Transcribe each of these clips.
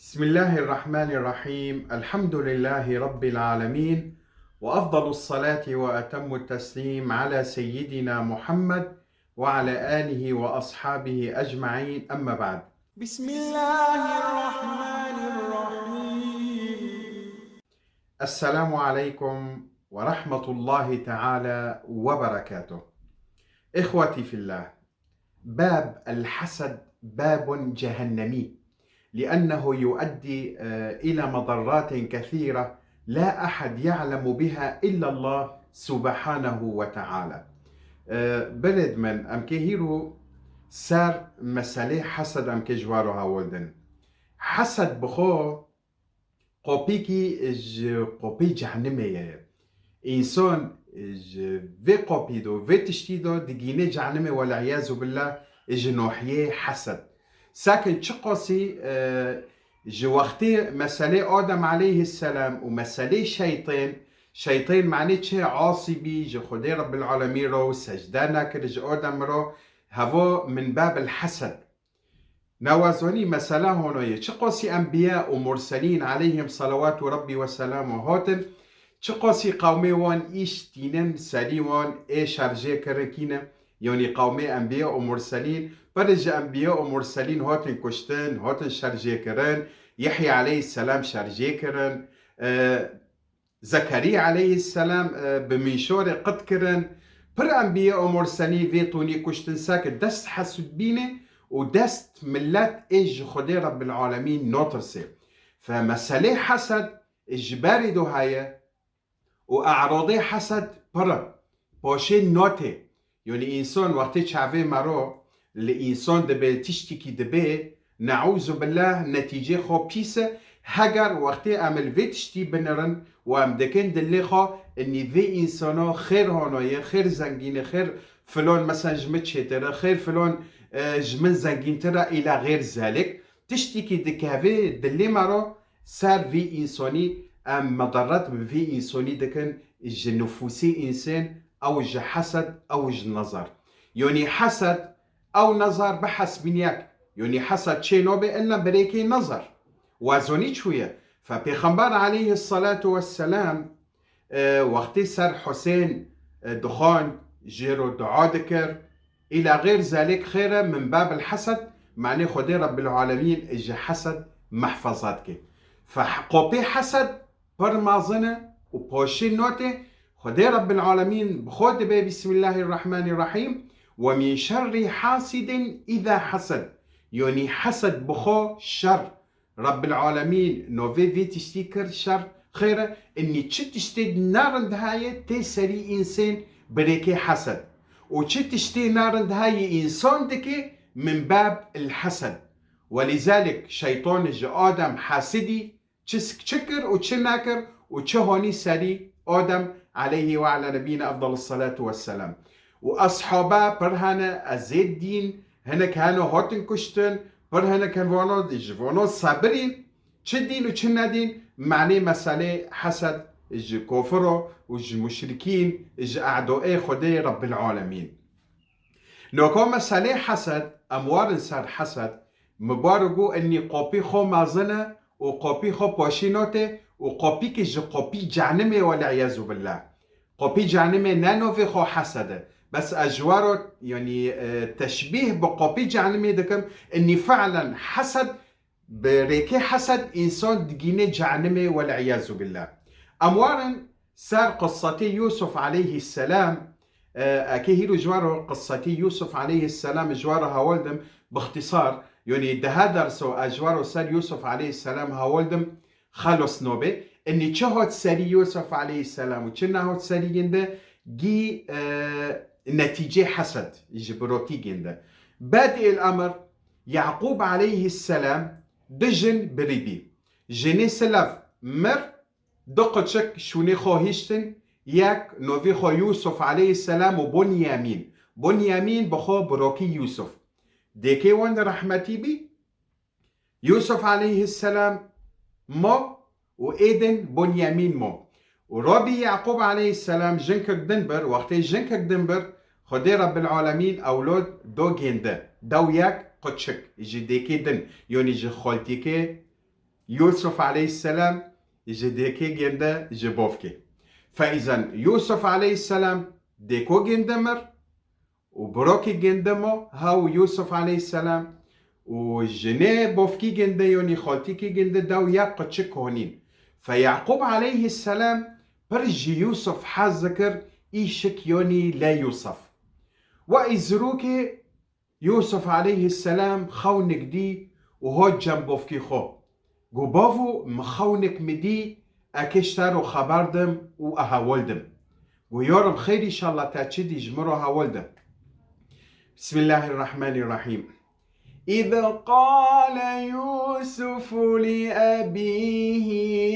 بسم الله الرحمن الرحيم. الحمد لله رب العالمين، وأفضل الصلاة وأتم التسليم على سيدنا محمد وعلى آله وأصحابه أجمعين، أما بعد. بسم الله الرحمن الرحيم. السلام عليكم ورحمة الله تعالى وبركاته. إخوتي في الله، باب الحسد باب جهنمي، لأنه يؤدي إلى مضرات كثيرة لا أحد يعلم بها إلا الله سبحانه وتعالى. برد من أمكي هيرو سار مسألة حسد أمكي جوارها ولدن حسد بخو قوبي جهنمي إنسان في قوبي دو في تشتيدو دقيني جهنمي والعياذ بالله جنوحيه حسد. ساكن تشقصي وقتی مسألة آدم عليه السلام ومسألة شيطان معنی چه عاصبي جو خدي رب العالمين رو سجده نكر جو آدم رو هوا من باب الحسد. نوازوني مسألة هونوية چقاسي أنبياء ومرسلين عليهم صلوات ربي وسلامه هاتن چقاسي قومي وان إيش تينن سري وان إيش شرجه كركينه، يعني قومي أنبياء ومرسلين برج أنبياء ومرسلين هاتن كشتن هاتن شرجه كرن، يحيى عليه السلام شرجه كرن، زكريا عليه السلام بمنشور قد كرن، بر أنبياء ومرسلين فيتوني كشتن ساكت دست حسد بينه ودست ملات إيج خدي رب العالمين نوترسي. فمسألة حسد إجباري دو هاي وأعراضي حسد برا باشي نوتي، يعني إنسان وقتی شعبه مرو لإنسان دبي تشتكي دبي نعوذ بالله نتيجة خو بيسة هجر وقتی عمل في تشتي بنرن وام دكين دلي خو اني في إنسانا خير هانايه خير زنگين خير فلان مثلا جمت شتره خير فلان جمن زنگين ترى إلى غير ذلك تشتكي دكافي دلي مرو سار في إنساني ام مضرات في إنساني دكن نفوسي إنسان أو حسد أو نظر، يعني حسد أو نظر بحسب نياك، يعني حسد شيء نوبي إلا بريكي نظر وازوني شوية. فبيخنبار عليه الصلاة والسلام وقت سر حسين دخان جيرو دعاء ذكر إلى غير ذلك خيرا من باب الحسد، معني خدي رب العالمين إجا حسد محفظاتك. فقوبي حسد برمازنة وبوشي نوتي خدي رب العالمين بخود بي بسم الله الرحمن الرحيم ومن شر حاسد إذا حسد، يعني حسد بخو شر رب العالمين نوفي تشتيكر شر خيرا اني تشتي نارند هاي تسري انسان بريكي حسد وتشتي نارند هاي انسان دكي من باب الحسد. ولذلك شيطان آدم حاسدي تشكر وتشناكر وتشهوني سري آدم عليه وعلى نبينا أفضل الصلاة والسلام وأصحابه برهنا أزيد دين هنا كانوا هاتن كشتن برهنا كانوا جوانو صابرين تشدين وتشندين معني مسألة حسد إج كفر وإج مشركين إج أعداء خدي رب العالمين. نوكو مسألة حسد أموار صار حسد مبارجو إني قابي خو مازنة وقابي خو باشينوته وقابي كج قابي جهنمي والعياذ بالله. قابي جهنمي نانو في خو حسده بس أجواره يعني تشبيه بقابي جهنمي دكم إني فعلا حسد بريكي حسد إنسان دقيني جهنمي والعياذ بالله. أموارا سار قصتي يوسف عليه السلام أكيد جواره قصتي يوسف عليه السلام جواره هولدم باختصار، يعني ده درسو أجواره سار يوسف عليه السلام هولدم خلص نوبه إني تشهد سري يوسف عليه السلام وتشنهد سري جنده جي نتيجة حسد جبروتي جنده. بادئ الأمر يعقوب عليه السلام دجن بريبي جني سلاف مر دقتشك شوني خواهشتن ياك نوفي خو يوسف عليه السلام بنيامين بخو بروكي يوسف ديكي وند رحمتي بي يوسف عليه السلام ما وإيدن بنيامين ما وربي يعقوب عليه السلام جنكك دنبر وقت جنكك دنبر خدي رب العالمين أولاد دو جنده دو ياك قدشك يجي ديكي دن يعني جي خالتيكي يوسف عليه السلام جديكي جندا جبوفكي. فإذا يوسف عليه السلام ديكو جندمر وبروكي جندمو هاو يوسف عليه السلام وجنيه بوفكي جندا يوني خالتيكي جندا داو يبقى تشكونين. فيعقوب عليه السلام برجي يوسف حذكر إيشك يوني لا يوسف وإزروكي يوسف عليه السلام خونك دي وهو جنبوفكي خو قبافو مخونك مدي أكشتارو خبردم وأهاولدم ويورم خير إن شاء الله تاتشدي جمرو هاولدم. بسم الله الرحمن الرحيم. إذ قال يوسف لأبيه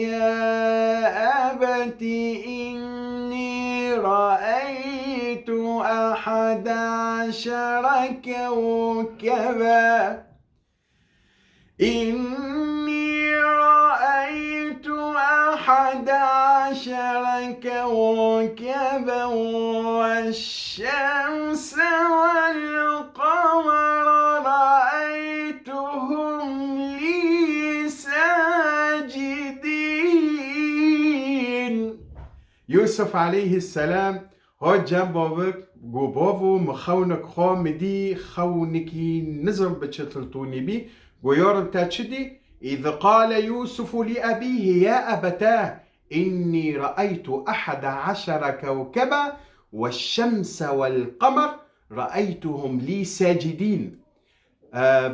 يا أبت إني رأيت 11 كوكبا إني رأيت 11 كوكبا والشمس والقمر رأيتهم لي ساجدين. يوسف عليه السلام هو جنبوك قبوفو مخونك خامدي خونكي نزم بتشتلتوني بي ويورم تاتشدي. إذ قال يوسف لأبيه يا أبتاه إني رأيت 11 كوكبا والشمس والقمر رأيتهم لي ساجدين.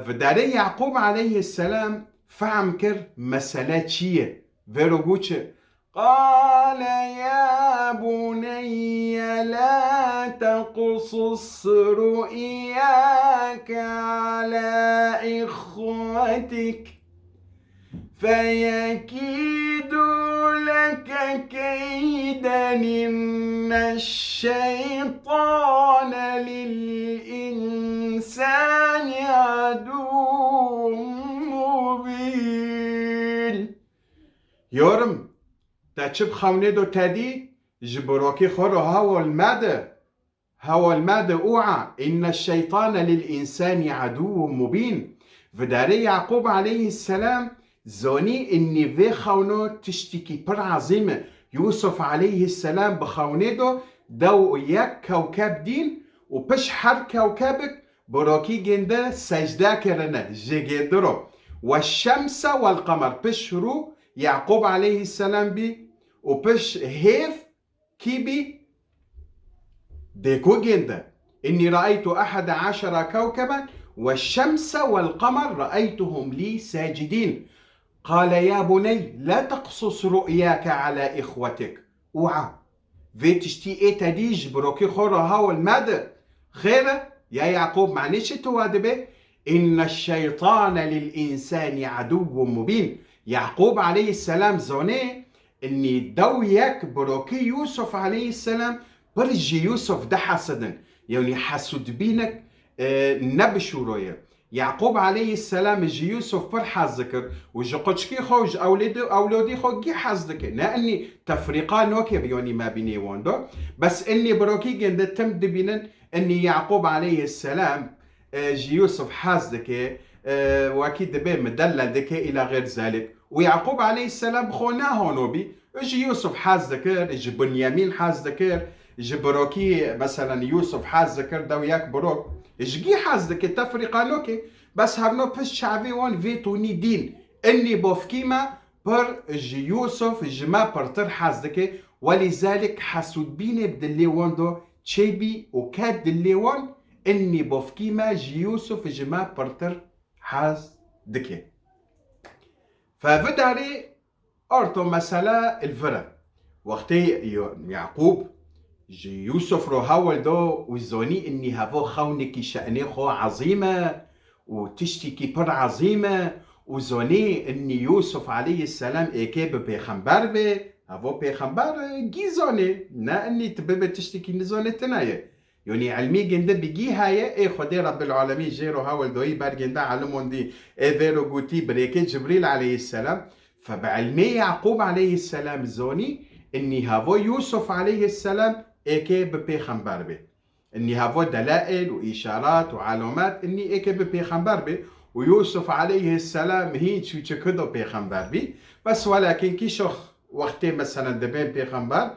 فداري يعقوب عليه السلام فعمكر مسالات شيء فيروغوتش قال يا بني لا تقصص رؤياك على إخوتك فيكيدوا لك كيدا إن الشيطان للإنسان عدو مبين. يورم تاتشب خونيدو تادي جبروكي خورو هاو المادة اوعى إن الشيطان للإنسان عدو مبين. فداري يعقوب عليه السلام زوني إني في خونو تشتكي بر عظيمة يوسف عليه السلام بخونيدو دو يك كوكب دين وبش حر كوكبك بروكي جنده سجده كرنا جيجدرو والشمس والقمر بشرو يعقوب عليه السلام بي وبش هيف كيبي ديكو جنده إني رأيت 11 كوكبا والشمس والقمر رأيتهم لي ساجدين. قال يا بني لا تقصص رؤياك على إخوتك اوعى في تشتي ايه تديج بروكي خورا هاو المادة خيرة يا يعقوب معنيش توادبه إن الشيطان للإنسان عدو مبين. يعقوب عليه السلام زوني إني دويك بروكي يوسف عليه السلام برجي يوسف ده حسدن يعني حسد بينك نبشو رويا. يعقوب عليه السلام جي يوسف بر حذكر وجي قدشكي خوج أولادي خوجي حذكر نا أني تفريقان نوكي بيوني ما بيني واندو بس أني بروكي جند تمد بينن أني يعقوب عليه السلام جي يوسف حذكر واكيد به مدلل دك إلى غير ذلك. ويعقوب عليه السلام خوناه هونوبي جي يوسف حذكر جي بنيامين حذكر جي بروكي مثلا يوسف حذكر دو ياك بروك جي حذكر تفريقان نوكي بس هرنو بس شعبي وان فيتوني دين اني بوفكيما بر جي يوسف جما برتر حذكر ولذلك حسود بيني بدلي واندو تشيبي وكاد دلي وان اني بوفكيما جي يوسف جما برتر حذكر. فبداري أرتو مسألة الفرق وقتي يعقوب جي يوسف رو هاول دو وزوني إني هفو خونكي شأني خو عظيمة وتشتكي بر عظيمة وزوني إني يوسف عليه السلام إيكيب بيخنبر بي هفو بيخنبر جيزوني نا إني تببي تشتكي نزوني تناية يعني علمي جنده بيجي هاي اي خدي رب العالمين جيرو هاول دوي بار جنده علمون دي اي فيرو قوتي بريكي جبريل عليه السلام. فبعلمي يعقوب عليه السلام زوني اني هافو يوسف عليه السلام ايكي ببيخنبر بي اني هافو دلائل واشارات وعلامات اني ايكي ببيخنبر بي ويوسف عليه السلام هين شو كدو بيغمبر بي بس ولكن كي شخ وقتي مثلا دبين بيغمبر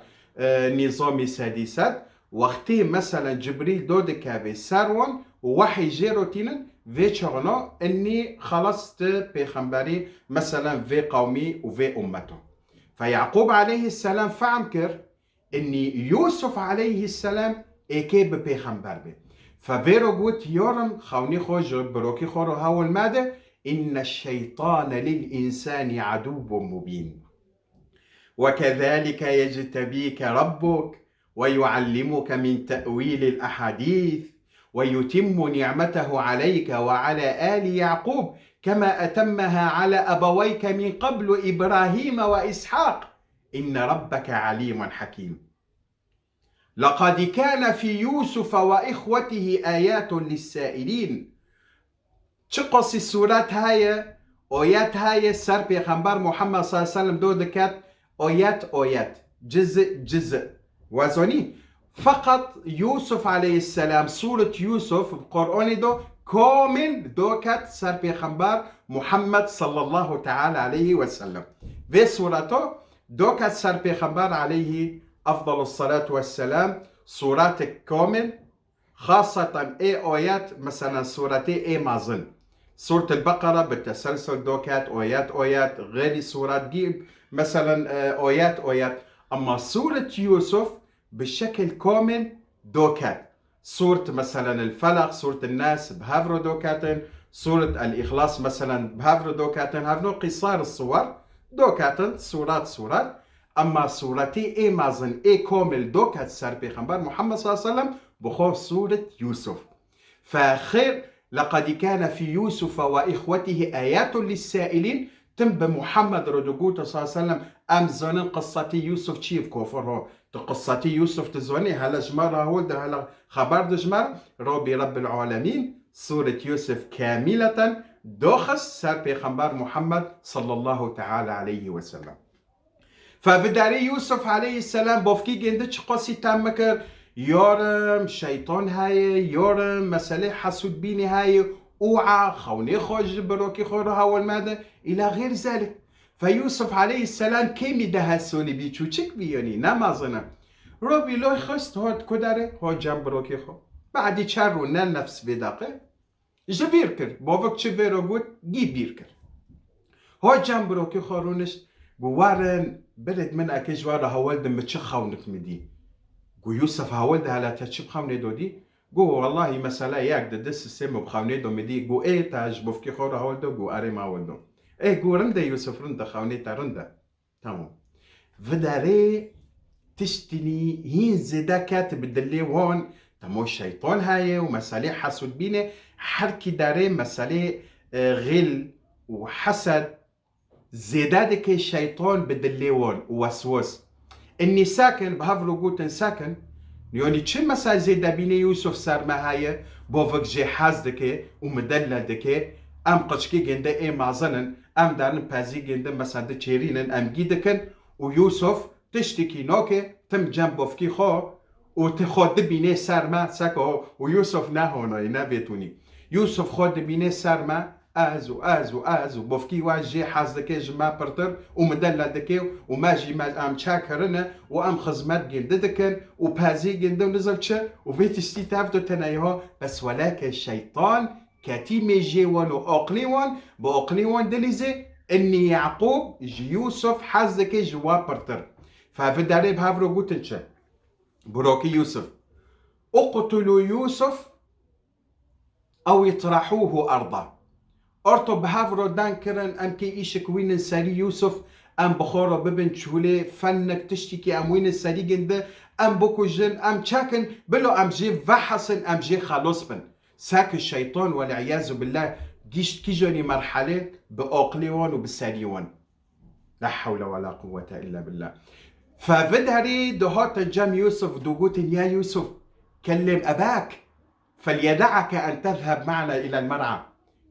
نظامي سادسات وقتي مثلا جبريل دودك بسارون ووحي جيروتين في شغنو اني خلصت بيغمبري مثلا في قومي وفي امته. فيعقوب عليه السلام فعمكر اني يوسف عليه السلام ايكي ببيغمبر بي. ففيرو قوت يورم خوني خوش بروكي خورو هاو المادة إن الشيطان للإنسان عدو مبين وكذلك يجتبيك ربك ويعلمك من تأويل الأحاديث ويتم نعمته عليك وعلى آل يعقوب كما أتمها على أبويك من قبل إبراهيم وإسحاق إن ربك عليم حكيم. لقد كان في يوسف وإخوته آيات للسائلين. تقص السورات هاي آيات هاي سر پیغمبر محمد صلى الله عليه وسلم دو دكات آيات جزء وزني فقط يوسف عليه السلام سورة يوسف القرآن دو كامل دوكات سر پیغمبر محمد صلى الله تعالى عليه وسلم في سورته دوكات سر پیغمبر عليه أفضل الصلاة والسلام سورات كامل خاصة آيات مثلا سورة مازن سورة البقرة بالتسلسل دوكات آيات غير سورات جيب مثلا آيات أما سورة يوسف بالشكل كامل دوكات سورة مثلا الفلق سورة الناس بهافرو دوكاتن سورة الإخلاص مثلا بهافرو دوكاتن هافنو قصار الصور دوكاتن سورات أما سورتي مازن كامل دوكات سر پیغمبر محمد صلى الله عليه وسلم بخوف سورة يوسف. فخير لقد كان في يوسف وإخوته آيات للسائلين تم بمحمد ردقوت صلى الله عليه وسلم أم زنن قصة يوسف تشيف كوفر قصة يوسف تزوني هلا جمار هولد هلا خبر دجمار ربي رب العالمين سورة يوسف كاملة دوخس سر پیغمبر محمد صلى الله تعالى عليه وسلم. فبداري يوسف عليه السلام بوفكي جندش قصي تامكر يورم شيطان هاي يورم مسألة حسود بيني هاي اوعى خوني خوش بروكي خور هاو المادة الى غير ذلك. فيوسف عليه السلام كيمي ده سوني بيچو چك بيوني نمازنا روبي لوي خست هاد كداره هاد جنب بروكي خو بعدي چرو نن نفس بداقه جبير كر بوفك چه ويرو بود جي بير كر هاد جنب بروكي خورونش بوارن بلد من اكيج وارا هاولدن بچه خونك مدي قو يوسف هاولد هلا تشب خوني دودي قو والله مسألة ياك دس السم بخوني دو مدي قو تاج بوفكي خور هاولدو قو اري ما هاولدو قو رنده يوسف رنده خوني تا رنده تمام فداري تشتني هين زدا كاتب دلي وون تمو الشيطان هاي ومسألة حسود بينه حركي داري مسألة غل وحسد زيدادك الشيطان بدليون ووسوس اني ساكن بهافلو قوتن ساكن يعني تشم مسا زيدا بيني يوسف صار معايا بوفك جي حازدك ومدلدك ام قشكي جنده معزنن ام دارن بازي جنده مسا تشيرينن ام جيدكن ويوسف تشتكي نوكي تم جنبوفكي خو وتخد بيني سرما ساكو ويوسف نهونا نبيتوني يوسف خد بيني سرما ازو بوفكي واجي حازدكي جما برتر ومدلدكي وماجي ما ام تشاكرنا وام خزمات جلددكن وبازي جلدو نزلتش وفيت استيتافتو تنايها بس ولك الشيطان كاتي ميجي ولو اقليون باقليون دليزي اني يعقوب جي يوسف حازدكي جوا برتر ففداري بهافرو قوتنش بروكي يوسف اقتلوا يوسف او يطرحوه ارضا ارتو بهافرو دانكرن ام كي ايشك وين ساري يوسف ام بخورو ببن شولي فنك تشتكي ام وين ساري جند ام بوكو جن ام تشاكن بلو ام جي فحصن ام جي خلصبن ساك الشيطان والعياذ بالله جيش كيجوني مرحلة بأقليون وبساريون لا حول ولا قوة إلا بالله. ففدهري دهات جام يوسف دوغوت يا يوسف كلم أباك فليدعك أن تذهب معنا إلى المرعى.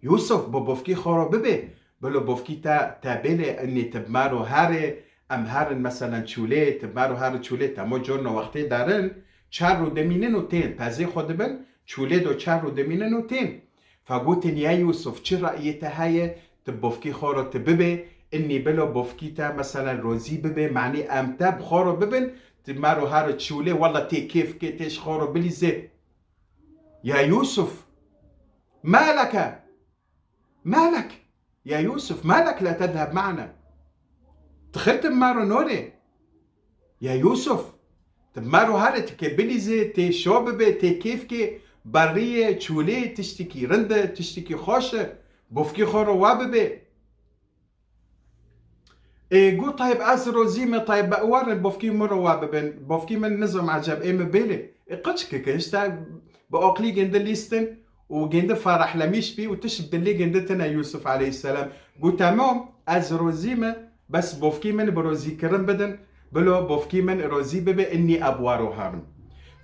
يوسف بوفكي خورو ببي بلو بوفكي تابلي أني تبمارو هاري أم هارن مثلا تشولي تبمارو هاري تشولي تامو جورنو وقتي دارن چار رو دمينن و تين تازي خود بن تشولي دو چار رو دمينن و تين فقوتن يا يوسف چه رأيته هاي تبوفكي خورو تببي اني بلو بوفكيتا مثلا روزي ببي معني امتا بخورو ببن تمارو هارو تشولي والله تي كيف كي تيش خورو بلي زي يا يوسف مالك يا يوسف مالك لا تذهب معنا تخلت مارو نوري يا يوسف تمارو هارو تكبلي زي تي شوببي تي كيف كي برية تشولي تشتكي رندة تشتكي خوشة بوفكي خورو واببي قو طيب ازرو زيمة طيب بأورن بوفكي مرو واببن بوفكي من نظم عجب مبيلي قشك كيشتا بأقلي جند ليستن وجند فرح لميش بي وتشب اللي جندتنا يوسف عليه السلام قو تمام ازرو زيمة بس بوفكي من بروزي كرم بدن بلو بوفكي من روزي ببي اني ابوارو هارن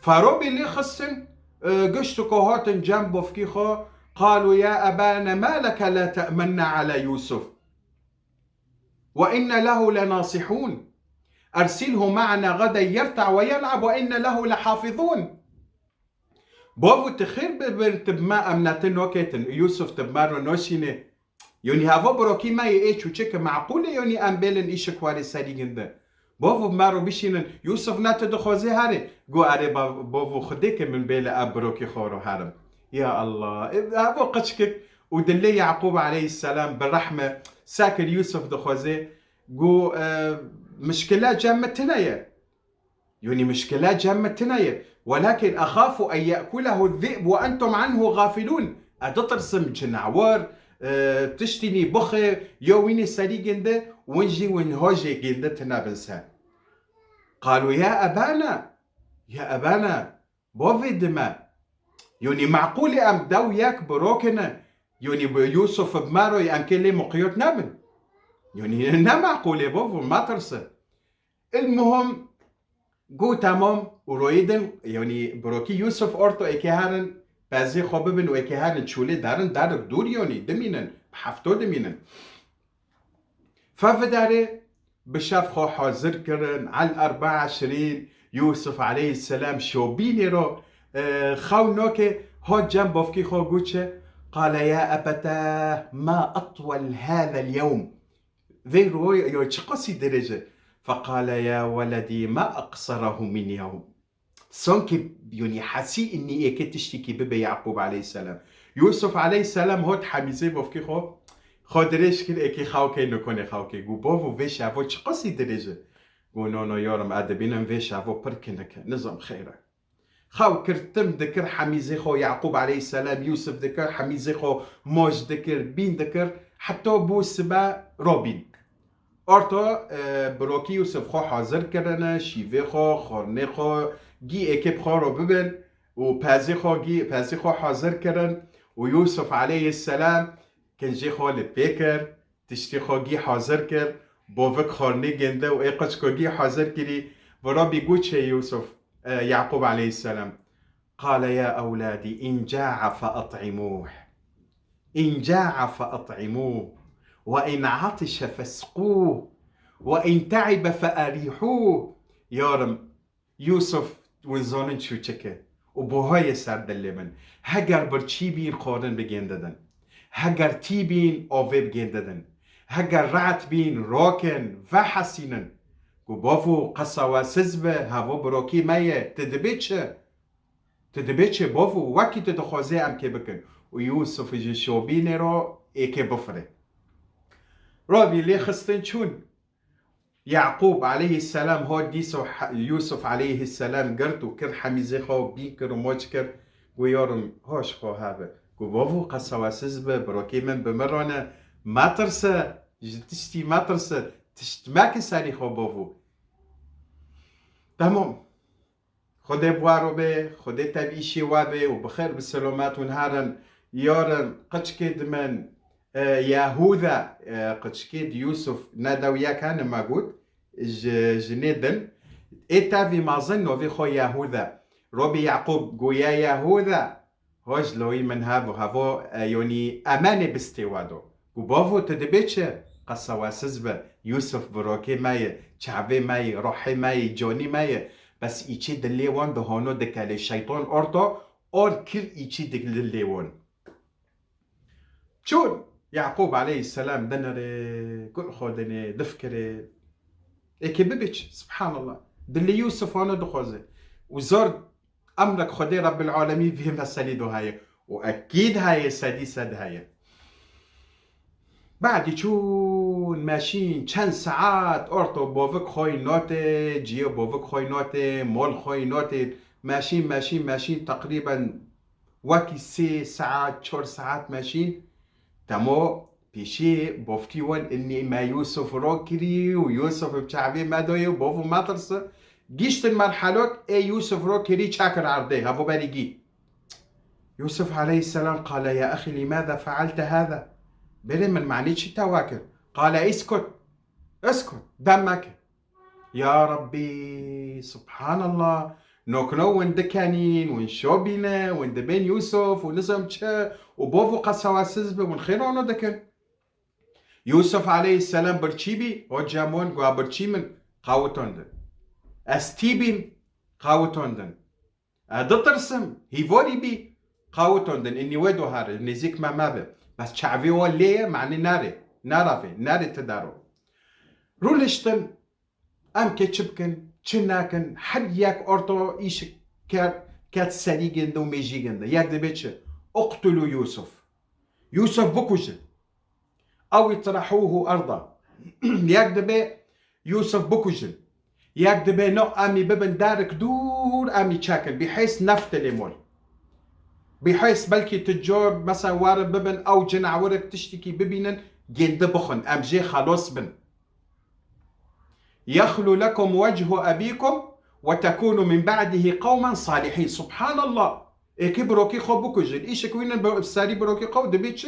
فروبي اللي خصن قشتو كوهاتن جنب بوفكي خو قالوا يا أبانا ما لك لا تأمنا على يوسف وإن له لناصحون أرسله معنا غدا يرتع ويلعب وإن له لحافظون بوفو تخير ببنت بما أمناتن وكيتن يوسف تبمارو نوشيني يوني هافو بروكي ما يأيش وشك معقولة يوني أمبيلن إيشك واري ساري جنده بوفو بمارو بيشينن يوسف ناتو دخوزي هاري قو أري بوفو خديك من بيلا أبروكي خورو هارم يا الله هافو قشكك ودلي يعقوب عليه السلام بالرحمة ساكر يوسف دخوزي قو مشكلة جامة تنايا يعني مشكلة جامة تنايا ولكن أخاف أن يأكله الذئب وأنتم عنه غافلون أتطرسم جنعور تشتني بخي يويني سري جنده ونجي ونهوجي جنده تنابنسان قالوا يا أبانا بوفي دماء يعني معقول أم دو ياك بروكنا يعني يوسف بمارو يأنكلي مقيوت نابن يعني نا معقول بوفو ما ترسل المهم قو تمام ورويدن يعني بروكي يوسف أورتو إكيهارن بازي خوببن و إكيهارن تشولي دارن دارك دور يوني دمينن بحفتو دمينن ففداري بشاف خو حاضر كرن على 24 يوسف عليه السلام شوبيني رو خو نوكي هو جنب بوفكي خو قوتشه قال يا أبتاه ما أطول هذا اليوم ذي روي يوشقسي درجة فقال يا ولدي ما أقصره من يوم سونكي يوني حسي إني إيكي تشتكي ببي يعقوب عليه السلام يوسف عليه السلام هو تحميزي بوفكي خو دريش كل إيكي خاوكي نكوني خاوكي قو بوفو فيش عفو تشقسي درجة قو نونو يورم أدبينم فيش عفو بركنك نظام خيرا خاو كرتم ذكر حميزي خو يعقوب عليه السلام يوسف ذكر حميزي خو موج ذكر بين ذكر حتى بو سبا روبين أرتو بروكي يوسف خو حاضر كرنا شيفي خو خورني خو جي اكيب خو رو ببن و بازي خو حاضر كرن ويوسف عليه السلام كان جي خو لبيكر تشتي خو جي حاضر كر بوفك خورني جنده و ايقش كو جي حاضر كري وربي قوتش يوسف يعقوب عليه السلام قال يا أولادي إن جاع فأطعموه وإن عطش فاسقوه وإن تعب فأريحوه يارم يوسف وزانن شو چكه وبوهاي سرد اللبن هگر برچی بین خورن بگین دادن هگر تی بین آوه بگین دادن هگر رعت بین راکن و حسینن گو بافو قصوا سزبه هوا براکی مایه تدبیچه بافو وکی تدخوازه ام که بکن و یوسف جشوبین را ایکه بفره رابي ليه خستن شون يعقوب عليه السلام هو ديسو يوسف عليه السلام قرتو كر حميزي خو بيكر وموجكر ويورم هوش خو هذا قبوفو قصوا سزبه بروكي من بمرونه ما ترسى تشتي ما ترسى تشتماك ساري خو بوفو تمام خده بوارو به خده تبيشي وابه وبخير بالسلامات ونهارا يورم قشكد من يهوذا قشكيد يوسف نادويا كان موجود جنيدن اتافي ما ظنوا في خو يهوذا ربي يعقوب قويا يهوذا هوج لوي من هافو يوني امانه باستوادو وبافو تدبيتش قصوا سزبه يوسف بروكي ماي شعبي ماي روحي ماي جوني ماي بس ايشي دليوان دهانو دكالي الشيطان اورتو اور كل ايشي دليوان شون يعقوب عليه السلام دنري كل خودني دفكري ايكي ببيتش سبحان الله دلي يوسف وانا دخوزي وزور امرك خدي رب العالمين فيهم السليدو هاي واكيد هاي سادسة هاي بعد شون ماشيين چند ساعات اورتو بوفك خوي نوتي جيو بوفك خوي نوتي مول خوي نوتي ماشيين تقريبا وكي 3 ساعات 4 ساعات ماشيين تمو بيشي بوفتيون اني ما يوسف روكري ويوسف بشعبي ما دوي وبوفو ما ترس جيشت المرحلات اي يوسف روكري شاكر عرضي هفو باريجي يوسف عليه السلام قال يا اخي لماذا فعلت هذا بلي من معنيش تواكر قال اسكت دمك يا ربي سبحان الله نوكنو وند كانين ونشوبينا وند بين يوسف ونزم تشا وبوفو قسواسز ونخيرونو دكن يوسف عليه السلام برشيبي وجامون قوا برشيمن قاوتوندن استيبين قاوتوندن دترسم هيفوري بي قاوتوندن اني ودو هار نزيك ما مابه بس شعبي وليه معني ناري تدارو رولشتن ام كتشبكن چناكن حد ياك اورتو ايش كات سريجن دو ميجيجن ياك دبيتش اقتلوا يوسف بكوجن او يطرحوه ارضا ياك دبي يوسف بكوجن ياك دبي نو امي ببن دارك دور امي تشاكن بحيث نفت ليمون بحيث بلكي تجور مثلا وارد ببن او جنع ورك تشتكي ببينن جند بخن ام جي خلاص بن يخلو لكم وجه أبيكم وتكونوا من بعده قوما صالحين سبحان الله إيكي بروكي خو بكوجن إيش كوين بساري بروكي خو دبيتش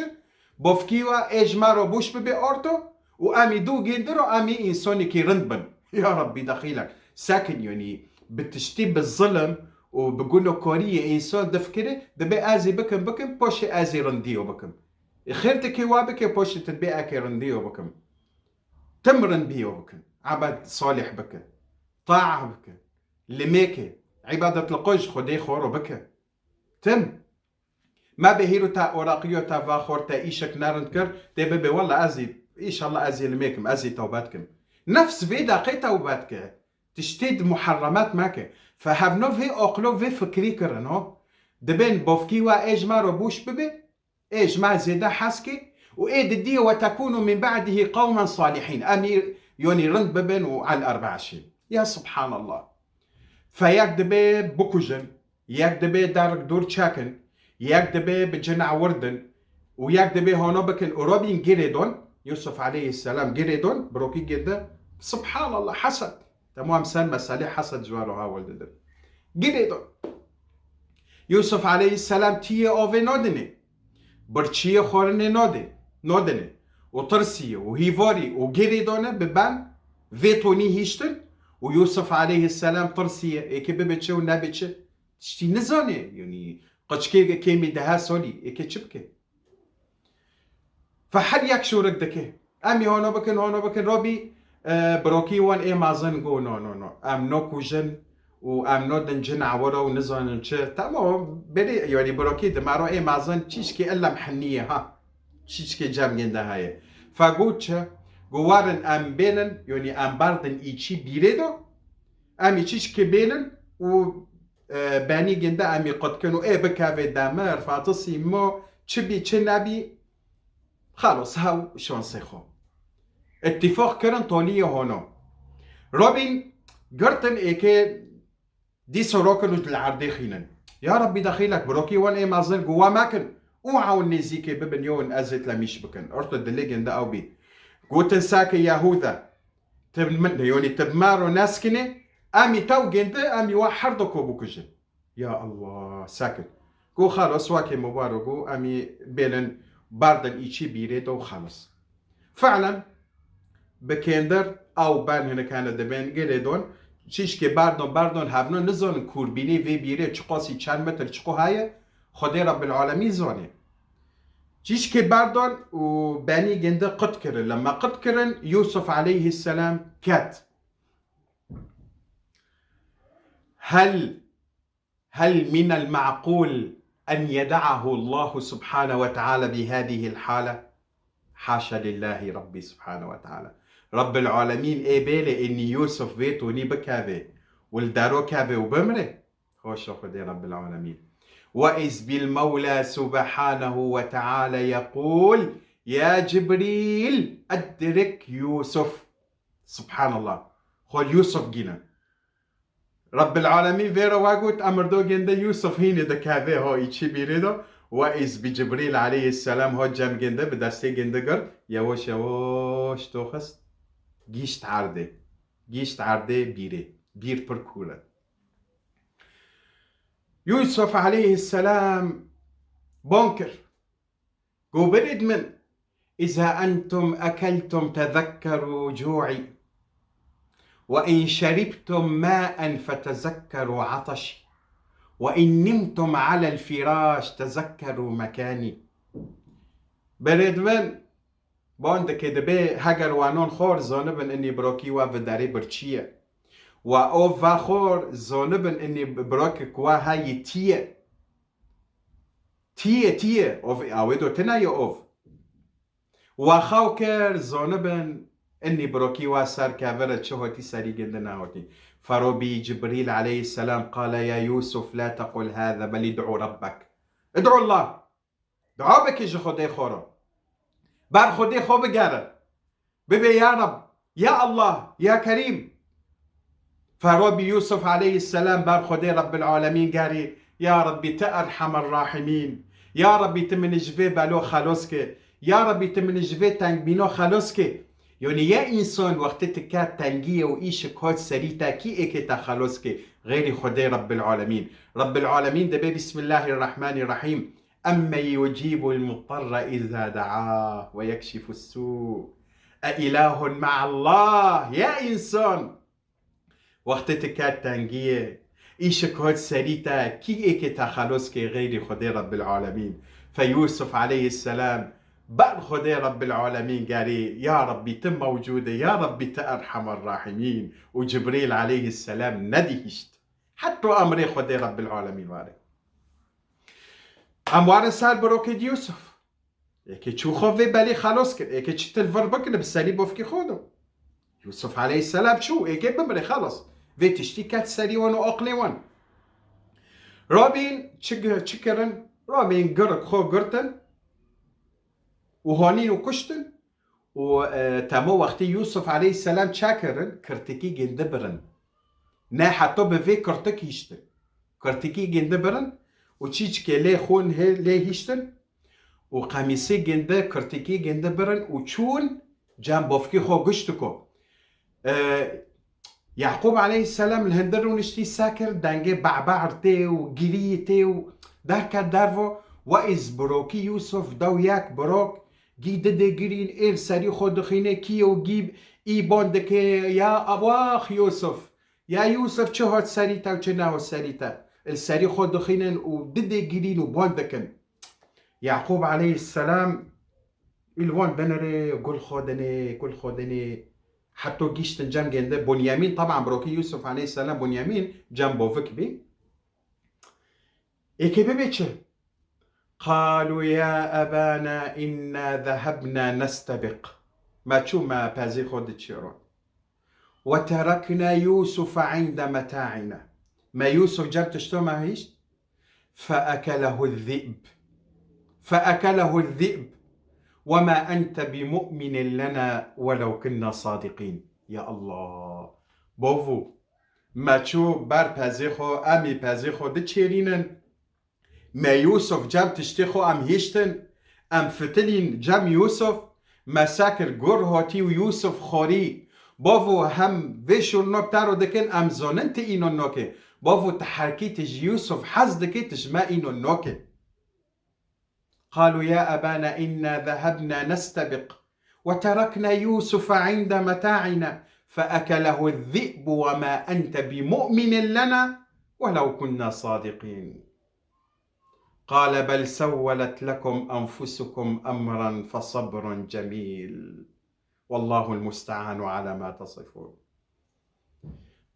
بوفكيوا إجمارو بوش ببي أورتو وأمي دو جندرو أمي إنسوني كي رندبن يا ربي دخيلك ساكن يعني بتشتي بالظلم وبقولوا كورية إنسان دفكري دبي آزي بكم بوشي آزي رنديو بكم خيرتك وابك بوشي تدبي آكي رنديو بكم تمرن بيو بكم عبد صالح بك طاعة بك لميك عبادة القج خدي خورو بك تم ما بهيرو تا اوراقيو تا فاخور تا ايشك نارنكر تبي والله ازي ايش الله ازي لميكم ازي توباتكم نفس في دقيقة توباتك تشتيد محرمات ماك فهبنو في اقلو في فكري كرنو دبين بوفكيوا ايج ما ربوش ببي ايج ما زيدا حسكي وايد الدي وتكونوا من بعده قوما صالحين امير يوني رند ببن وعلى 24 يا سبحان الله فيكدبي بكوجن يكدبي دارك دور تشاكن يكدبي بجنع وردن ويكدبي هونو بكن اوروبين جريدون يوسف عليه السلام جريدون بروكي جدا سبحان الله حسد تمام سن مسالي حسد جوارو ها ولدن جريدون يوسف عليه السلام تيه اوفي نودني برشيه خورني نودني وطرسية وهيفوري وجريدونة ببان فيتوني هيشتن ويوسف عليه السلام طرسية إيكي ببتشي ونابتشي تشتي نزاني يعني قشكي كيمي دها سولي إيكي تشبكي فحد يكشو ركدكي أمي هونو بكن روبي بروكي وان إيه مازن جو نو أم نو كوجن وأم نو دنجن عورا ونزان نشي تمام بري يعني بروكي دمارو إيه مازن تشيشكي إلا محنية ها تشيشكي جام جنده هاي فقوتش قوارن أم بينن يعني أم باردن إيشي بيريدو أمي تشيشكي بينن و باني جنده أمي قد كانوا إيه بكافي دامر فاتصي مو تشبي تشنبي خلاص هاو شون سيخو اتفاق كرن طولية هونو روبين قرتن إيكي دي سوروكن العردي خينن يا ربي دخيلك بروكي وان إيه مازن قوا ماكن وعاون نزيكي ببن يون أزت لميش بكن أرتو دليجن دا أو بي قوتن ساكي يهوذا يوني تبمارو ناسكني أمي تو جنده أمي وحردكو بكجن يا الله ساكن قو خلاص واكي مباركو أمي بيلن باردن إيشي بيريدو خلاص فعلا بكندر أو بان هنا كان دبين جريدون شيشكي باردون هفنو نزون كوربيني في بيري چقاسي چند متر چقو هاي خدي رب العالمين زوني شيشكي باردون وباني جنده قد كرن لما قد كرن يوسف عليه السلام كات هل من المعقول أن يدعه الله سبحانه وتعالى بهذه الحالة؟ حاشا لله ربي سبحانه وتعالى. رب العالمين بيلي إني يوسف بيتوني بكابي والدارو كابي وبمره خوش خدي رب العالمين. وإذ بالمولى سبحانه وتعالى يقول يا جبريل أدرك يوسف. سبحان الله. خول يوسف جينا رب العالمين فيرا واقوت أمر دو جنده يوسف هيني دا كافي هو إيشي بيريدو. وإذ بجبريل عليه السلام هو جم جنده بدستي جنده قر يوش يوش توخست جيشت عرده بير بركولة. يوسف عليه السلام بونكر قو برد من إذا أنتم أكلتم تذكروا جوعي وإن شربتم ماء فتذكروا عطشي وإن نمتم على الفراش تذكروا مكاني. برد من باند كدبي هجر وانون خور زانبن إني بروكي وفداري برشية وأوف خور زانبن إني بروكي كوا هاي تيه أوفيدو تنايا أوف وخاوكر زانبن إني بروكي واسر كافرت شهوتي ساري جندنا هوتي. فربي جبريل عليه السلام قال يا يوسف لا تقل هذا بل ادعو ربك. ادعو الله دعا بك يجي خدي خورو بار خدي خو بقارة ببي يا رب يا الله يا كريم. فربي يوسف عليه السلام بار خدي رب العالمين قاري يا ربي تأرحم الراحمين يا ربي تمن جفي بالو خالوسك يا ربي تمن جفي تنگ بينو خالوسك. يعني يا إنسان وقت تكات تنجية وإيش كود سريتا كي إيكتا خالوسك غير خدي رب العالمين. رب العالمين دبي بسم الله الرحمن الرحيم أما يجيب المضطر إذا دعاه ويكشف السوء أإله مع الله. يا إنسان وقت تكات تنجية إيش كود سريتا كي إيكتا خالوسك غير خدي رب العالمين. فيوسف عليه السلام بقى خدي رب العالمين قالي يا ربي تم موجودة يا ربي تأرحم الراحمين. وجبريل عليه السلام ندهشت حتى أمري خدي رب العالمين واري أموار سال بروكيد يوسف يكي تشو خوفي بالي خلاص كده يكي تشتل فربكنا بالسالي بوفكي خودو. يوسف عليه السلام شو يكي بمري خلاص في تشتيكات سالي وانو أقلي وان رابين تشكرن رابين قرق خو قرتن وهونين وكشتن وتامو وقتي يوسف عليه السلام شاكرن كرتكي جندبرن نا حتى بفي كرتك يشتن كرتكي جندبرن وتشيج كلي خون هي لي يشتن وقميصي جنده كرتكي جندبرن وتشون جنبوفكي خو قشتكو. يعقوب عليه السلام الهندر ونشتي ساكر دانجي بعبعرتي وقليتي وداكا دارفو وإز بروكي يوسف دوياك بروك جيد دي جرين إير ساري خود خيني كيو جيب إي بوندك يا أبواخ يوسف يا يوسف شو هاد ساريتا وشناهو ساريتا الساري خود خينن وددي جرين وبوندكن. يعقوب عليه السلام الوان بنري كل خودني حتى جيشتن جام جنده بنيامين طبعا بروكي يوسف عليه السلام بنيامين جنبه فكبي إيكي بيبيتش قالوا يا أبانا إنا ذهبنا نستبق ما تشو ما بازي خود تشيرون وتركنا يوسف عند متاعنا. ما يوسف جاب تشتو ما هيش فأكله الذئب وما أنت بمؤمن لنا ولو كنا صادقين. يا الله بوفو ما تشو بار بازيخو أمي بازيخو دتشيرينن ما يوسف جاب تشتيخو أم هيشتن أم فتلين جام يوسف ما ساكر جور هاتي ويوسف خوري بوفو هم فيشو النوكتارو دكين أم زوننت إينو النوكي بوفو تحركيتش يوسف حزدكيتش ما إينو النوكي. قالوا يا أبانا إنا ذهبنا نستبق وتركنا يوسف عند متاعنا فأكله الذئب وما أنت بمؤمن لنا ولو كنا صادقين. قال بل سولت لكم أنفسكم أمرا فصبر جميل والله المستعان على ما تصفون.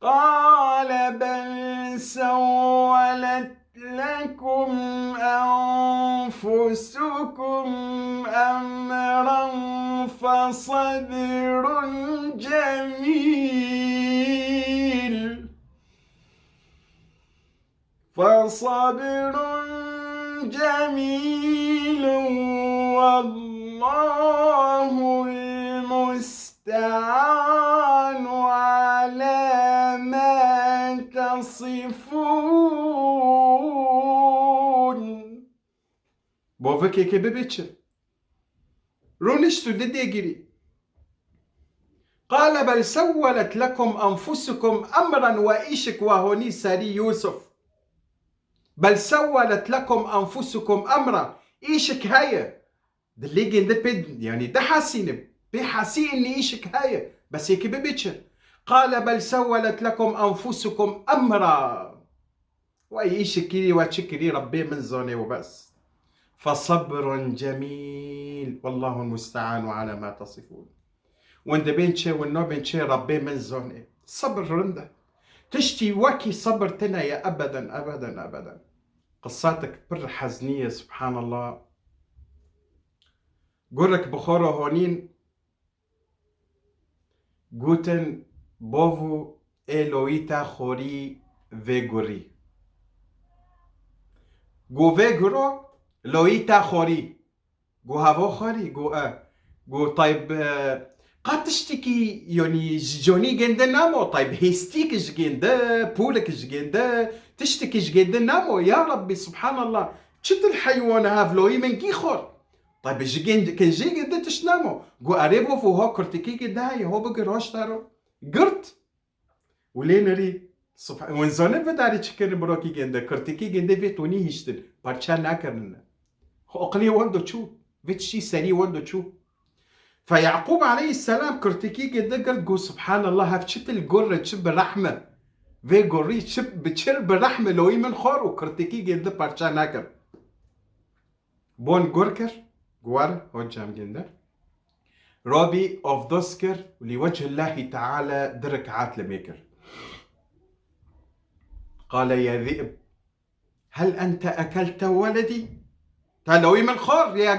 قال بل سولت لكم أنفسكم أمرا فصبر جميل والله المستعان على ما تصفون. بوفك ببيتش رونشتو دديجري. قال بل سولت لكم أنفسكم أمرا وإيشك وهوني ساري يوسف. بل سولت لكم أنفسكم أمرا إيشك هاي دليجين دبد يعني ده حاسين بحاسين إني إيشك هاي بس هيك ببيتش. قال بل سولت لكم أنفسكم أمرا وإيشكري وتشكري ربي من زوني وبس. فصبر جميل والله المستعان على ما تصفون. وند بينشي والنو بينشي ربي من زوني صبر رنده تشتي وكي صبر تنايا أبدا أبدا أبدا. قصاتك بر حزنية سبحان الله. قولك بخورو هونين جوتن بوفو إلويتا خوري فيغوري جو فيغورو لويتا خوري جو هافو خوري جو طيب قد تشتكي يعني جوني جندا نامو. طيب هيستيك جندا بولك جندا تشتكي جندا نامو. يا ربي سبحان الله شت الحيوان هافلوي من كي خور. طيب جندا كان جندا تشنامو جو اريبو فو هو كرتكي جدا هو بقروش تارو قرت ولينري سبحان وين زونه بداري تشكر بروكي جندا كرتكي جندا فيتوني هشتل بارشا ناكرنا هو اقلي وندو تشو فيتشي سري وندو تشو. فيعقوب عليه السلام كرتكي جدا قرد جو سبحان الله هفشت الجرة تشب الرحمة في جوري تشب بتشرب الرحمة لوي من خور وكرتكي جدا بارشا ناكر بون جوركر جوار هجام جدا رابي اوف دوسكر لوجه الله تعالى درك عاتل ميكر. قال يا ذئب هل أنت أكلت ولدي؟ تلوي من خور يا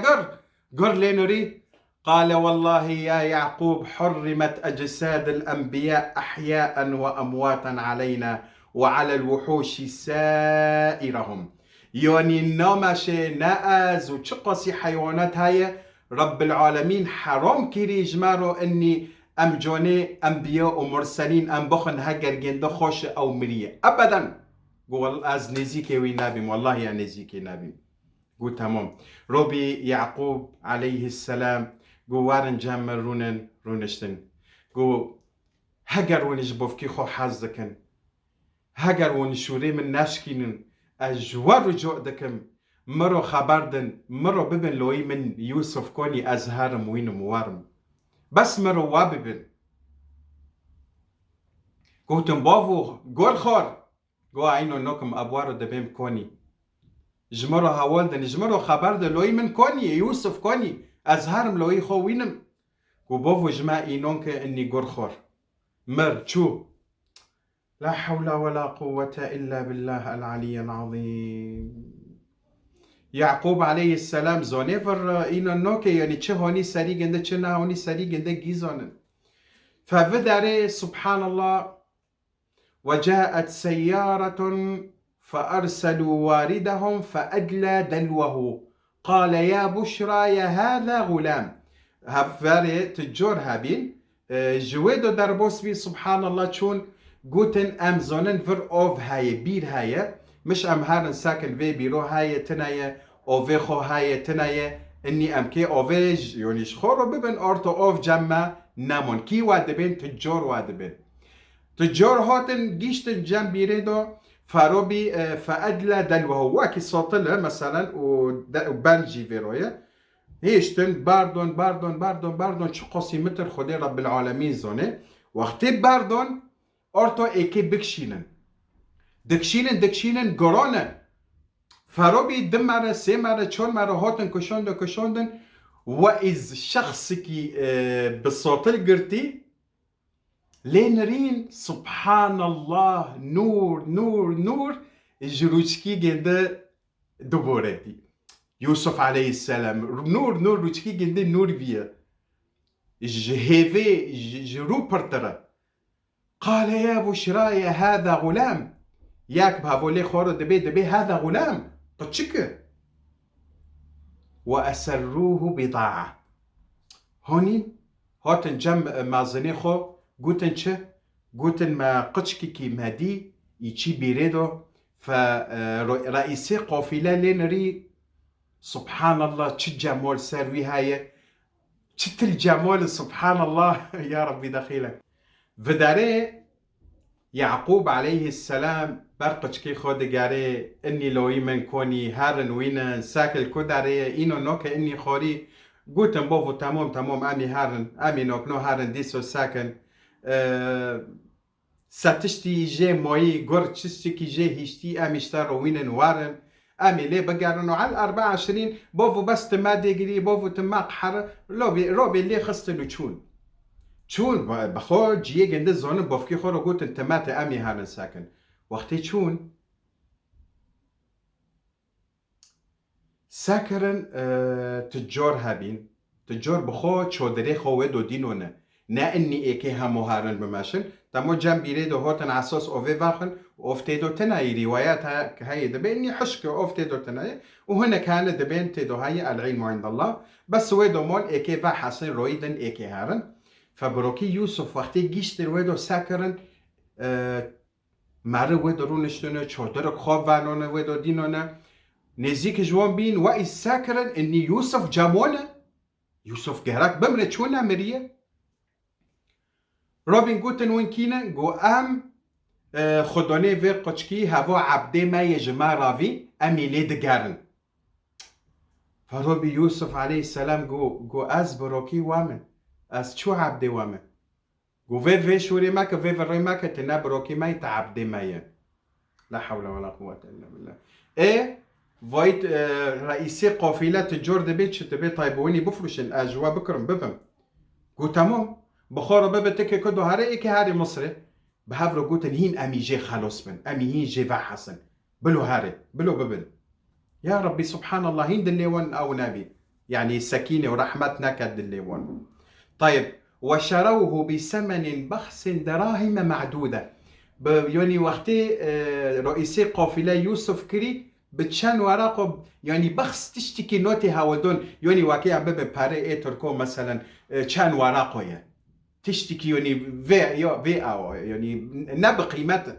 قر لينوري. قال والله يا يعقوب حرمت أجساد الأنبياء أحياء وأمواتا علينا وعلى الوحوش سائرهم. يعني النومشي ناز وتشقصي حيوانات هاي رب العالمين حرام كيري جمارو اني ام جوني انبياء ومرسلين ام بخن هجر جنده خوش او مريه ابدا. قول از نزيكي وينابي والله يا نزيكي نابي. قول تمام. ربي يعقوب عليه السلام قوارن جامل رونشتن قو هجر ونجبوفكي خو حازدكن هجر ونشوري من ناشكين أجوار جودكم مرو خبردن مرو ببن لوي من يوسف كوني أزهارم وين موارم بس مرو واببن قوتن بافو قول خور قو عينو نوكم أبوارو دبيم كوني جمرو هاولدن جمرو خبردن لوي من كوني يوسف كوني أزهارم لوي خو وينم قو بافو جماع إينونك إني قول خور مر شو لا حول ولا قوة إلا بالله العلي العظيم. يعقوب عليه السلام زونيفر إينا نوكي يعني چه هوني سري جنده چه نه هوني سري جنده جيزونن. فبدأ سبحان الله وجاءت سيارة فأرسلوا واردهم فأدلى دلوه قال يا بشرى يا هذا غلام. هفاري تجور هابين جويدو دربوس بي سبحان الله چون قوتن ام زونن فر اوف هاي بير هاي مش ام هارن ساكن في بيرو هاي تنايا او في خو هاي تنايا اني ام كي اوفيج يعني شخورو ببن اورتو اوف جمع نامون كي وادبين تجور وادبين تجور هوتن جيشتن جنب بيريدو فاروبي فادلى دلوه واكي صوتله مثلا وبانجي فيرويا هيشتن باردون شقوسي متر خدي رب العالمين زوني وقتي باردون أرتو إيكي بكشينن دكشينن قرانن فروبي دمارة سيمارة چون مارة هاتن كشوندن وإز شخصكي بالصوت القرتي لينرين سبحان الله نور نور نور جروجكي جنده دبورتي يوسف عليه السلام نور نور روجكي جنده نور بيا جهيفي جرو برترا قال يا بشرى هذا غلام ياك بهافولي خورو دبي هذا غلام قتشك وأسروه بضاعة هونين هاتن جم مازني خو قوتن چه قوتن ما قتشكي كي مادي يچي بيريدو فرئيسي قافلة لنري سبحان الله چه جمال سروي هاي چه الجمال سبحان الله يا ربي دخيلك وداره يعقوب عليه السلام برقچكي خود گاره اني لوي من كوني هارن وين ساكل كداره اینو نوك اني خوري قوتن بوفو تمام امي هارن امي نوك نو هارن ديسو ساكن ساتشتي جي موي قر تشتي كي جي هشتي امي اشتارو وين وارن امي ليه بقارنو على 24 بوفو بس تما ديجري بوفو تما قحر روبي اللي خستلو چون بخو جیه گنده زانه بافکی خو رو گوتن تمات امی هارن ساکن وقتی چون ساکرن تجار هبین تجار بخو چودره خوه دو دینونه نه انی ایکی همو هارن بماشن تمو جنب بیره دو هاتن اساس اوه واخن افته دو تنایی روایت هاي دبه اني حشكه افته دو تنایی وهنا كان دبين تدو هاي العلم عند الله بس ويدو مول ایکی با حسن رويدن ایکی هارن فبروكي يوسف وقتی گیشتر ویدو ساکرن مره ویدو رونشتونه چودر خواب وانونه ویدو دینونه نزیک جوان بین و ایز ساکرن اني يوسف جامونه يوسف گهرک بمره چونه مریه رابين گوتن وين كينا گو ام خدانه وی قچکی هوا عبده ما يجمع راوي امي لید گرن فرابي يوسف عليه السلام گو از بروكي وامن از چو عبده وامه گو وی شوری مکه وی روی مکه تنه بروکی مای تا عبده مایه لا حول ولا قوة الا بالله ايه وايد رئيسي قافلة تجار دبيت شتبي طيبوني بفرشن اجوا بكرم ببم گو تمام بخارا ببه تكي كدو هاري ايكي هاري مصري بهافرو گوتن هين امي جي خلاص من امي هين جي حسن بلو هاري بلو ببن يا ربي سبحان الله هين دليوان او نبي يعني سكينة ورحمتنا كدليوان طيب وشروه بثمن بخس دراهم معدودة يعني وقتي رئيسي قافلة يوسف كري بتشان وراقب يعني بخس تشتكي نوتي هاودون يعني واقعا ببه باري اي تركو مثلا تشان وراقو تشتكي يعني في او يعني نب قيمته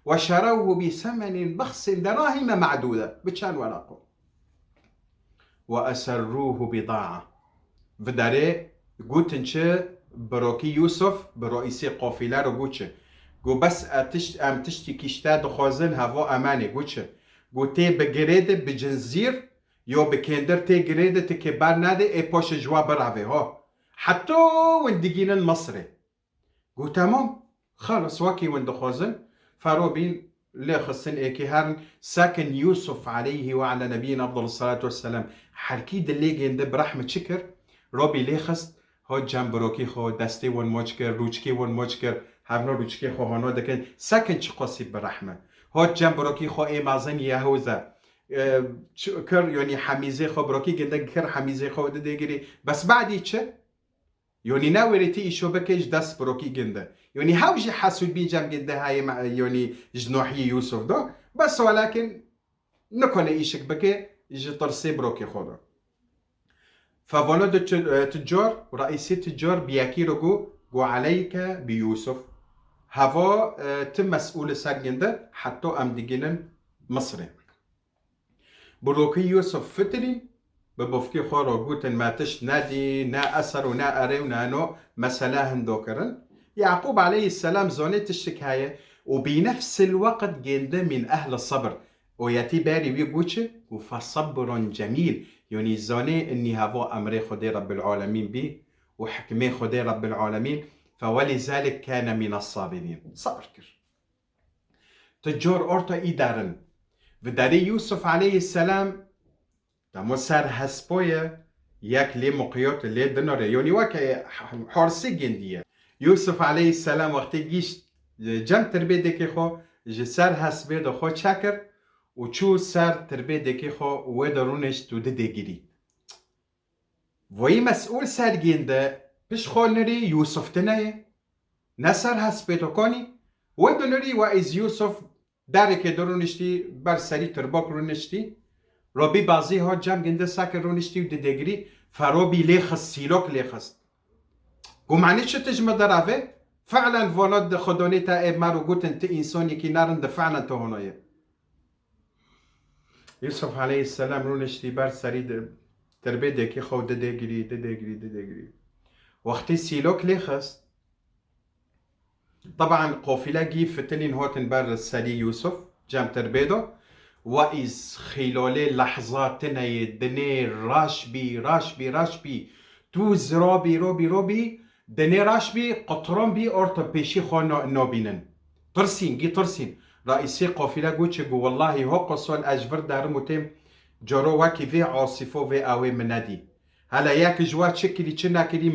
وشروه بثمن بخس دراهم معدودة بتشان وراقو وأسروه بضاعة وداره گوتن چه بروکی یوسف برئیسی قافله رو گوچه گو بس ام تشتی کشته دخوازن هوا امانه گوچه گو تی بگریده بجنزیر یا بکندر تی گریده تی که بر نده ای پاش جوا براوه ها حتی وندگینن مصره گو تمام خلاص واکی وندخوازن فرو بین لخصن ايكي هارن ساكن يوسف عليه وعلى نبينا افضل الصلاة والسلام حركي دليجين ده برحمة شكر ربي لخص ها جنبروکی خو دستی ون مچکر روچکی ون مچکر هفنا روچکی خو هانا دکن سکن چی قاسی برحمه ها جنبروکی خو ای مازن یهوزه کر یعنی حمیزه خو بروکی گنده کر حمیزه خو ده دیگری بس بعدی چه یعنی نوریتی ایشو بکش دست بروکی گنده یعنی هاوجی حسود بی جم گنده های یعنی جنوحی یوسف دا بس ولكن نکنه ایشک بکه ایجی ترسی بروکی خدا فوانا تجار ورئيسي تجار بياكي رجو عليك بيوسف هوا تم مسؤول سرجنده حتى ام ديجنن مصري بروكي يوسف فتري ببفكي خورا قوتن ما تش نادي نا اثر ونا اري ونا نو مسألة هندوكرن يعقوب عليه السلام زوني تشتكاية وبنفس الوقت جنده من اهل الصبر وياتي باري ويقوتش فصبر جميل يعني زاني اني هوا امري خدي رب العالمين بي وحكمي خدي رب العالمين فولذلك كان من الصابرين صبر كر تجار اورتا ايدارن وداري يوسف عليه السلام تمو سر هسبوية ياك لي مقيوت لي دنور يعني واك حارسي جندية يوسف عليه السلام وقتی گیشت جم تربیه دکی خو جسر هسبه دو خو چکر و چو سر تربیه دکی خو و درونش تو ده گیری وی مسئول سرگینده پیش خو نری یوسف تنه نسر هسبه دو کنی و دنری و از یوسف داره که درونشتی بر سری ترباک رونشتی ربی بازی ها جم گنده سکر رونشتی و ده گیری فرابی لیخست سیلوک لیخست گو معنی چه تجمع درافه فعلا ولاد خدوني تا مرو قلت انت انساني كي نارن فعلا تو هنايا يوسف عليه السلام رونشتي بار سريد تربيه دكي خو ددغري وقتي سيلوك ليخس طبعا قافله جي فتنين هوتن بار سري يوسف جام تربيدو وإز خلال لحظات دني راشبي توز روبي دني راشبي قطران بي أرتا بيشي خوانا نابينن ترسين رئيسي قافلة قوچه قو والله هو قصوال أجبر دارمو تيم جارو واكي في عاصفو في آوي مندي هلا ياك جوا تشكري چنا كري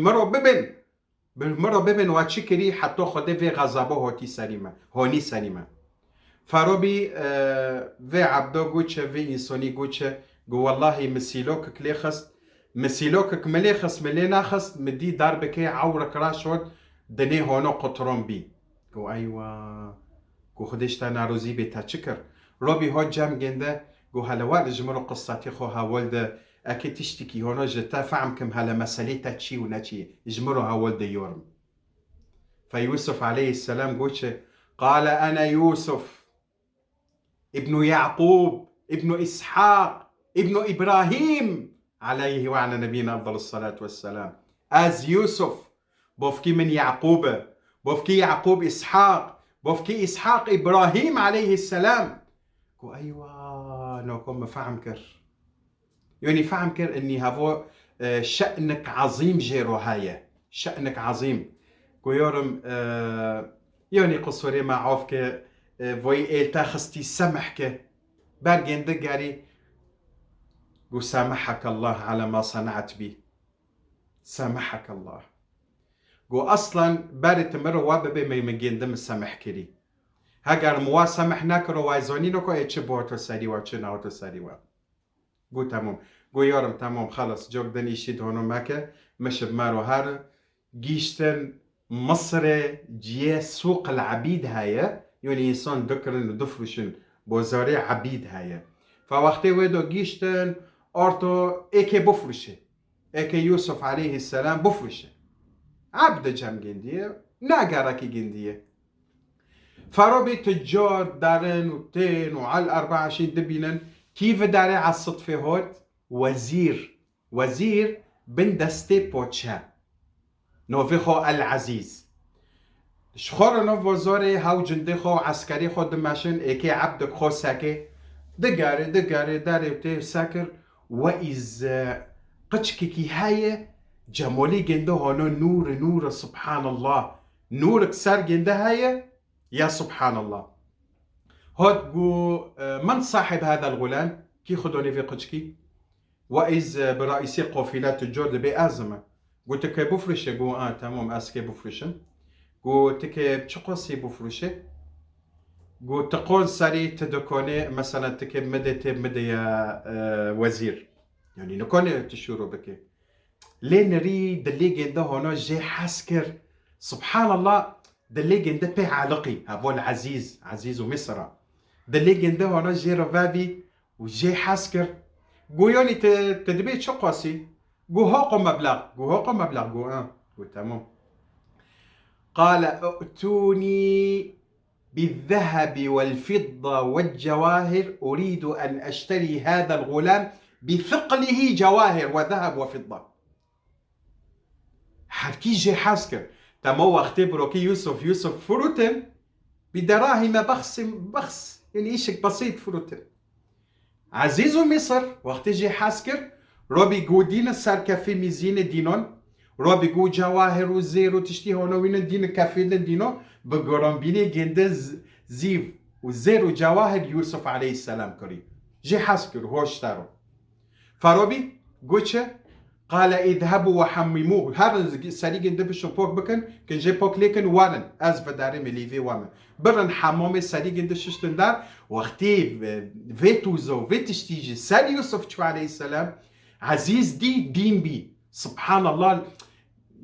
مرو ببن واتشكري حتى خده في غضبو هوني سريمة فروبي في عبدو قوچه في إنساني قوچه قو والله مسيلوك كليخست مسيلوكك مليخس مليناخس مدي داربكي عورك راشود دني هونو قطرون بي قو ايوا قو خدش تانا روزي بي تاچكر روبي هو جام جنده قو هلوال جمرو قصاتي خو هاولد اكي تشتكي هونو جتا فعمكم هلا مسالي تاتشي وناتشي جمرو هاولد يورم فيوسف عليه السلام قوش قال انا يوسف ابن يعقوب ابن اسحاق ابن ابراهيم عليه وعلى نبينا أفضل الصلاة والسلام از يوسف بوفكي من يعقوب بوفكي يعقوب إسحاق بوفكي إسحاق إبراهيم عليه السلام كو أيوة نوكم فهم كر يعني فهم كر إني هفو شأنك عظيم جيرو هاي شأنك عظيم كو يورم يعني قصوري ما عوفك فوي إلتا خستي سمحك برجن دقاري قو سامحك الله على ما صنعت بي سامحك الله قو أصلا بارت مرو واببه ميمجين دم سامح كري هاگر موا سامحناك رو وايزوني نكو ايچه بوتو سريوا چه ناوتو سريوا قو تمام قو يارم تمام خلص جوك دن ايشيد هونو ماكه مش بمارو هار جيشتن مصر جيه سوق العبيد هاي يعني إنسان دكرن ودفرشن بوزاري عبيد هاي فوقتي ويدو جيشتن أرتو إيكي بفرشه إيكي يوسف عليه السلام بفرشه عبد جم جندية ناقركي جندية فروبي تجار دارن وتين وعلى 24 دبينن كيف داري على الصدفة هوت وزير بن دستي بوتشا نوفي خو العزيز شخور نوف وزاري هاو جندي خو عسكري خو دماشن إيكي عبدك خو ساكي دقاري داري وتي ساكر وإز قشكي هاي جمالي جنده هنا نور سبحان الله نورك سار جنده هاي يا سبحان الله هاد قو من صاحب هذا الغلام كي خدوني في قشكي وإز برئيسي قافلات الجرد بأزمة قلت كي بفرشه قو تمام أسكي بفرشن قلت كي بشقصي بفرشه قلت تقول ساري تدكوني مثلا تكب مدى يا وزير يعني نكون تشورو بكي ليه نري دلي جنده هنا جي حسكر سبحان الله دلي جنده بي عالقي هبو العزيز عزيز مصر دلي جنده هنا جي رفابي وجي حسكر قو يوني تدبيت شو قاسي قو هوقو مبلغ قو تمام قال ائتوني بالذهب والفضة والجواهر أريد أن أشتري هذا الغلام بثقله جواهر وذهب وفضة حركي جي حاسكر تمو اختبرو كي يوسف فروتن بدراهم بخس يعني إيشك بسيط فروتن عزيز مصر وقت جي حاسكر روبي قودين الساركافي ميزين دينون روبي قو جواهر وزير وتشتي هونو وين دين كافيل دينو بقران بيني جنده زيف وزير وجواهر يوسف عليه السلام كريم جي حاسكر هو اشترو فروبي قوشة قال اذهبوا وحمموه. هذا سريق دبش بوك بكن كن جي بوك ليكن وارن از فداري مليفي وامن برن حمامي سريق دششتن دار وقتي فيتوزو فيتشتيجي سال يوسف عليه السلام عزيز دين بي سبحان الله.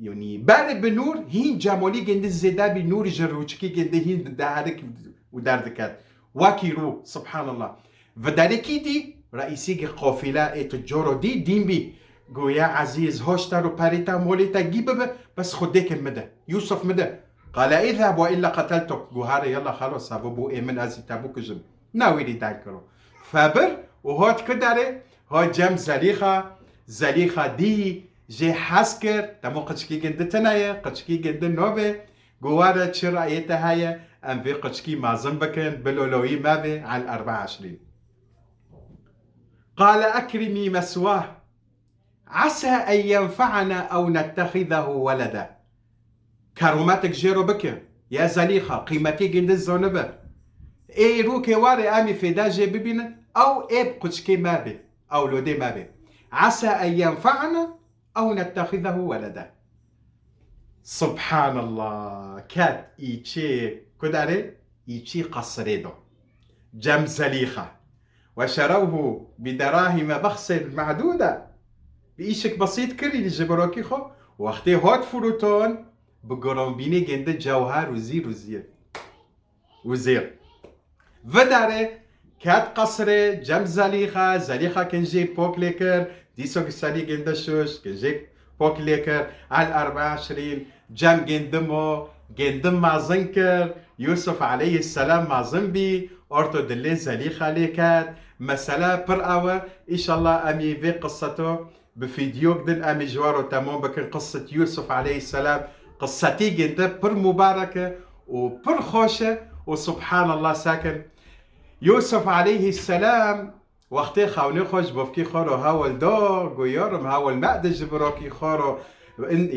يعني بارد بنور هين جامولي جند الزدابي نور جروجكي جند هين دارك وداردكات واكيرو سبحان الله. فداركي دي رئيسي قافله اتجورو دين بي گویا عزیز هاشتا رو پریتا مولیتا جيب بس خديك المدى يوسف مدى قال اذهب والا قتلتك جوهار يلا خلاص ابو من ازي تابوك جم ناويلي دانكرو فبر وهات كداري ها جم زليخة دي جي حسكر تمو قشكي جند تنايا قشكي جند نوبي جوارا تشرا يتهايا ام في قشكي مازن بكن بلولوي مابي على 24. قال اكرمي مسواه عسى أن ينفعنا أو نتخذه ولدا. كرماتك جيرو بك يا زليخة قيمتي جند الزونبة اي روكي واري امي في داجي ببين او اي بقشكي مابي او لودي مابي عسى أن ينفعنا أو نتخذه ولدا. سبحان الله. كات ايشي كداري ايشي قصريدو جم زليخة وشروه بدراهم بخس معدودة بإيشك بسيط كري لجبروكي خو وقتي هات فروتون بقرون بيني جند جوهر وزير وداره كات قصري جم زليخة كنجي بوك ليكر ديسوك سالي جند شوش كنجي بوك ليكر على 24 جم جندم مع زنكر يوسف عليه السلام مع زنبي أرتو دلي زليخة ليكات مسألة برأوة إن شاء الله أمي في قصته بفيديو قدن أمي جوارو تمام بكن قصة يوسف عليه السلام قصتي جدا بر مباركة وبر خوشة وسبحان الله ساكن يوسف عليه السلام وقتي خاوني خوش بفكي خورو هاول دو قيورم هاول مأدج بروكي خورو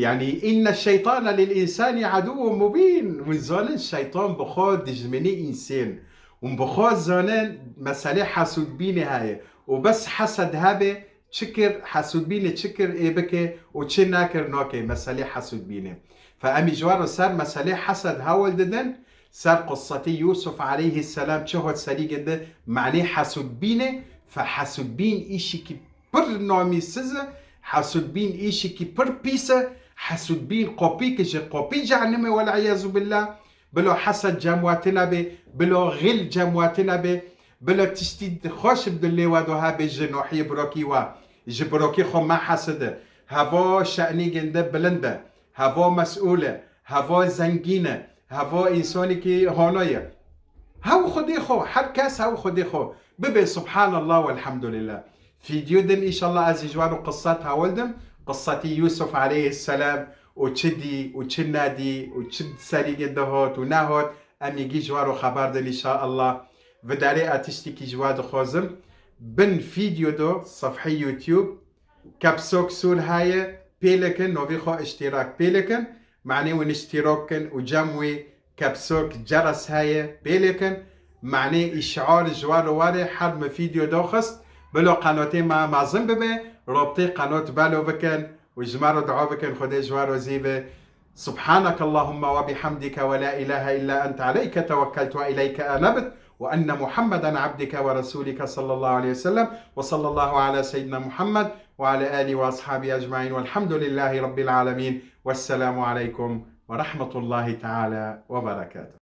يعني إن الشيطان للإنسان عدو مبين ونزول الشيطان بخود دجمني إنسان وبخود زونان مسألة حسود بيني هاي وبس حسد هابي تشكر حسود بيني تشكر إيه بكي وتشناكر نوكي مسألة حسود بيني. فأمي جوارو صار مسألة حسد هاول ددن صار قصتي يوسف عليه السلام تشهد سري جدا معني حسود بيني فحسود بين إيشي كي بر نومي سزة حسود بين إيشي كي بر بيسة حسود بين قوبي كجي قوبي جعنمي والعياذ بالله بلو حسد جمواتنا بي بلو غل جمواتنا بي بلو تشتيد خوش بدلي وادوها بجنوحي بروكي جبروكي خو ما حسده هفو شأني جنده بلنده هفو مسؤولة هفو زنجينة هفو إنساني كي هونايا هاو خدي خو حر كاس هاو خدي خو ببي سبحان الله والحمد لله. فيديو دن إن شاء الله أزيجوانو قصتها ولدم قصتي يوسف عليه السلام وتشدي وتشنادي وتشد ساري جدهوت وناهوت أمي جي جوارو خبر دن إن شاء الله بداري أتشتكي جواد خوزم بن فيديو دو صفحة يوتيوب كبسوك سول هاي بيلكن نوفيخو اشتراك بيلكن معني ونشتراكن وجموي كبسوك جرس هاي بيلكن معني إشعار جوار واري حد ما فيديو دوخست بلو قناتي ما زنببه رابطي قناة بالو بكن وجمارو دعو بكن خدي جوارو زيبه. سبحانك اللهم وبحمدك ولا إله إلا أنت عليك توكلت وإليك أنبت وأن محمدا عبدك ورسولك صلى الله عليه وسلم وصلى الله على سيدنا محمد وعلى آله وأصحابه أجمعين والحمد لله رب العالمين والسلام عليكم ورحمة الله تعالى وبركاته.